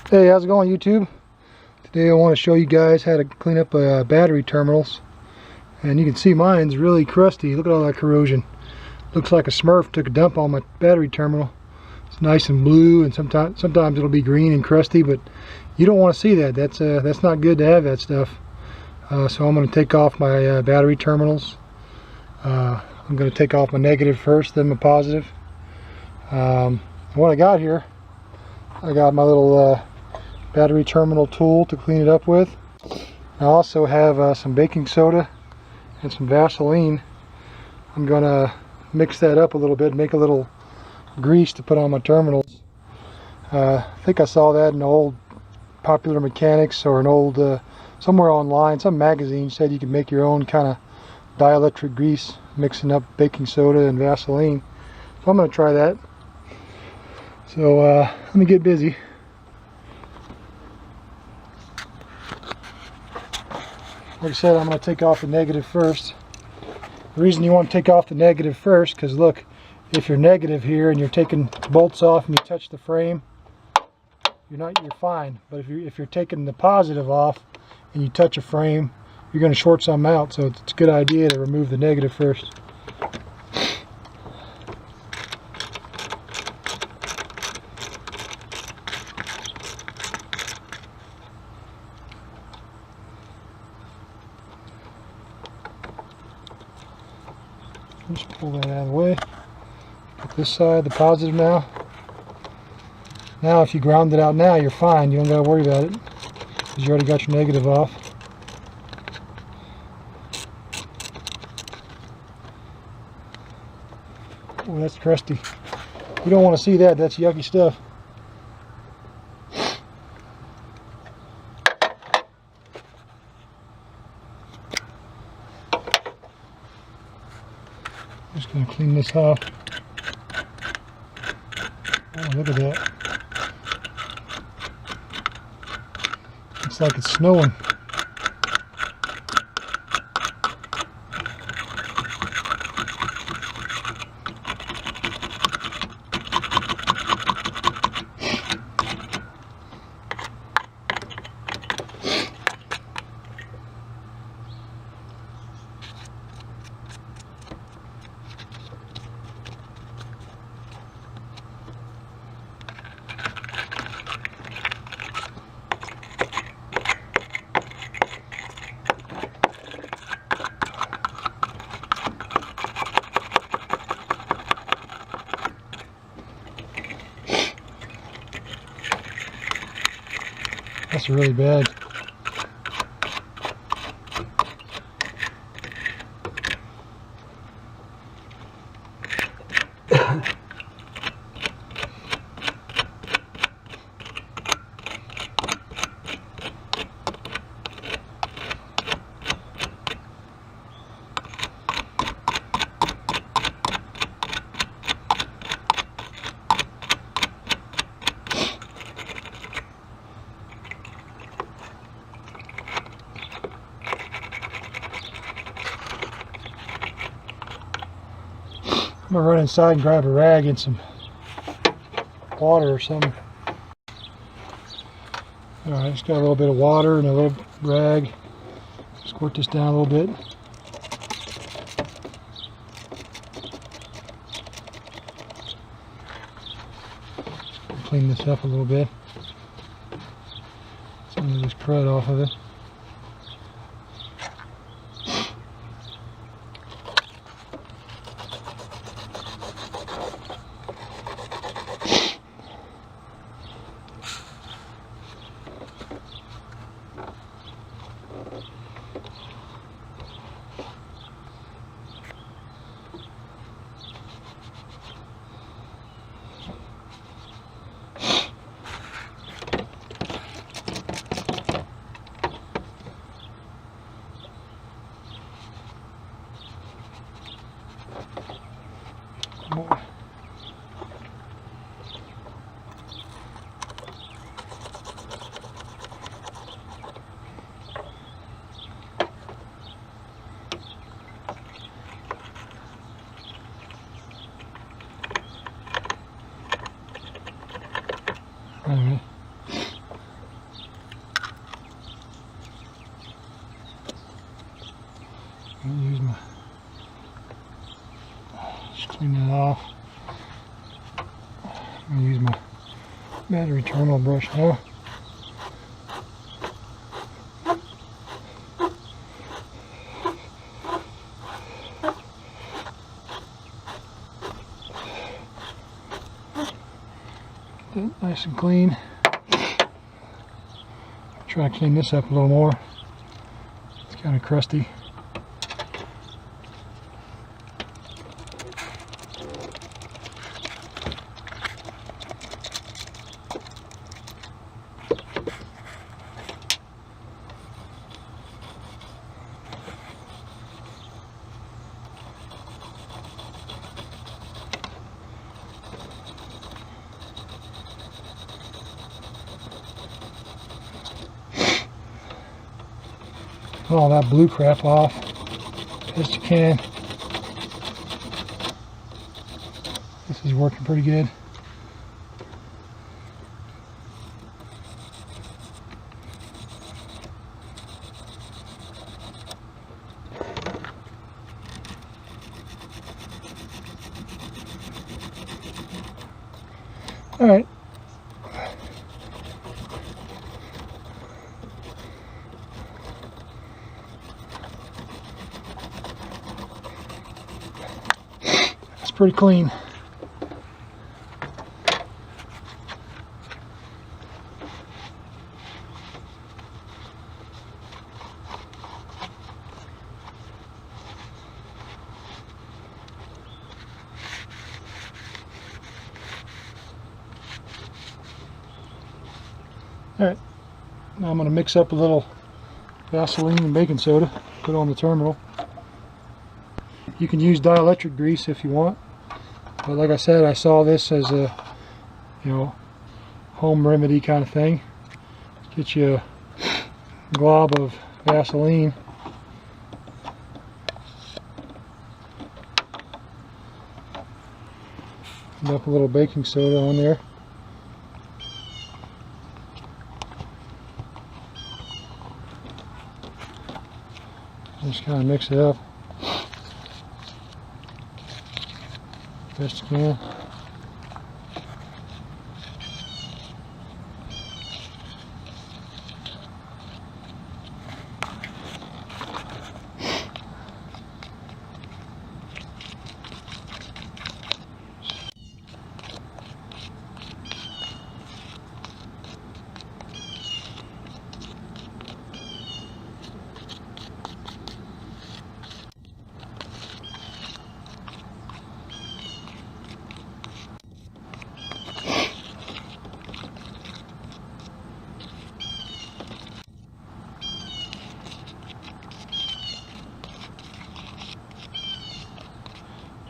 Hey, how's it going, YouTube? Today I want to show you guys how to clean up battery terminals. And you can see mine's really crusty. Look at all that corrosion. Looks like a Smurf took a dump on my battery terminal. It's nice and blue, and sometimes it'll be green and crusty, but you don't want to see that. That's not good to have that stuff. So I'm going to take off my battery terminals. I'm going to take off my negative first, then my positive. What I got here, I got my little battery terminal tool to clean it up with. I also have some baking soda and some Vaseline. I'm gonna mix that up a little bit, make a little grease to put on my terminals. I think I saw that in old Popular Mechanics or an old somewhere online. Some magazine said you could make your own kind of dielectric grease mixing up baking soda and Vaseline. So I'm gonna try that. So let me get busy. Like I said, I'm going to take off the negative first. The reason you want to take off the negative first, because look, if you're negative here and you're taking bolts off and you touch the frame, you're fine. But if you're taking the positive off and you touch a frame, you're going to short something out. So it's a good idea to remove the negative first. Just pull that out of the way. Put this side, the positive now. Now if you ground it out now, you're fine. You don't got to worry about it because you already got your negative off. Oh, that's crusty. You don't want to see that. That's yucky stuff. Just going to clean this off. Oh, look at that. It's like it's snowing. That's really bad. I'm gonna run inside and grab a rag and some water or something. Alright, just got a little bit of water and a little rag. Squirt this down a little bit. Clean this up a little bit. Some of this crud off of it. More. Alright. Just clean that off. I'm going to use my battery terminal brush now. Get that nice and clean. Try to clean this up a little more. It's kind of crusty. Get all that blue crap off as you can. This is working pretty good. All right. Pretty clean. All right, now I'm going to mix up a little Vaseline and baking soda, put on the terminal. You can use dielectric grease if you want, but like I said, I saw this as a, home remedy kind of thing. Get you a glob of Vaseline, dump a little baking soda on there. Just kind of mix it up best you can.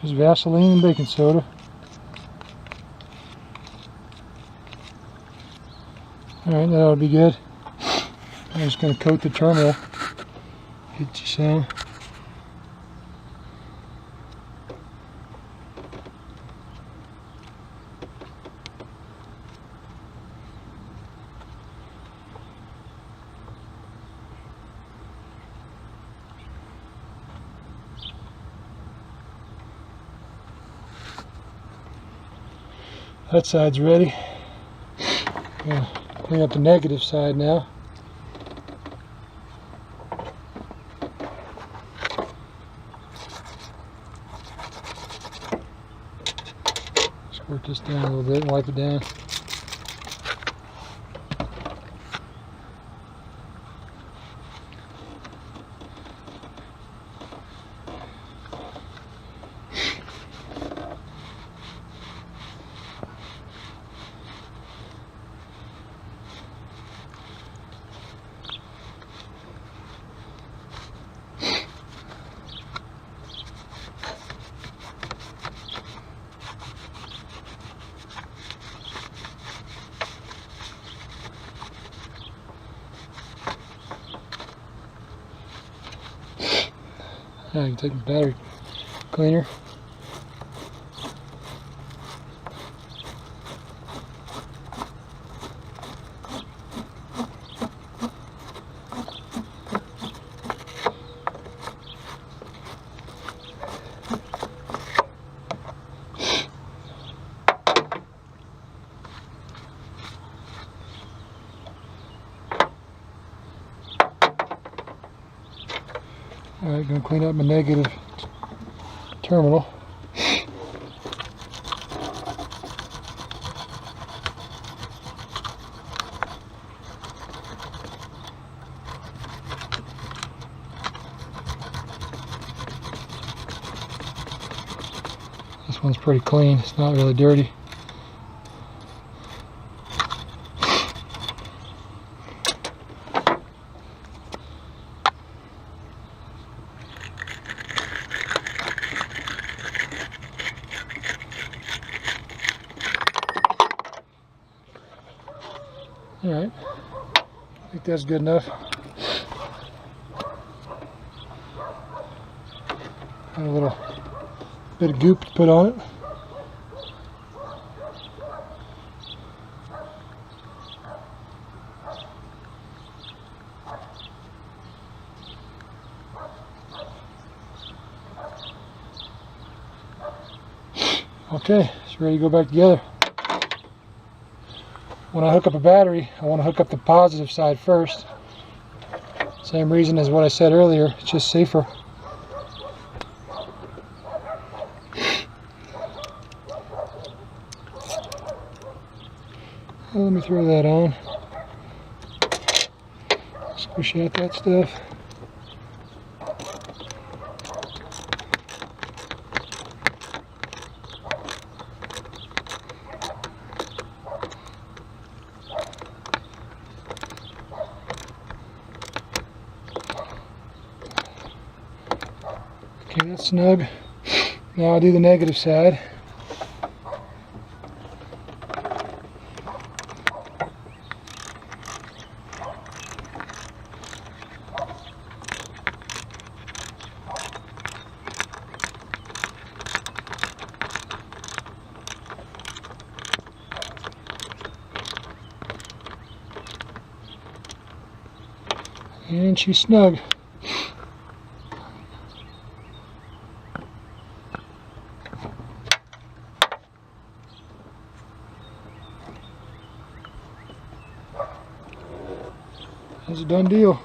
Just Vaseline and baking soda. Alright, that ought to be good. I'm just going to coat the terminal. Get you some. That side's ready. I'm going to clean up the negative side now. Squirt this down a little bit and wipe it down. Now you can take the battery cleaner. Alright, going to clean up my negative terminal. This one's pretty clean, it's not really dirty. Alright, I think that's good enough. Got a little bit of goop to put on it. Okay, it's ready to go back together. When I hook up a battery, I want to hook up the positive side first. Same reason as what I said earlier, it's just safer. Well, let me throw that on. Squish out that stuff. Okay, that's snug. Now I'll do the negative side. And she's snug. That's a done deal.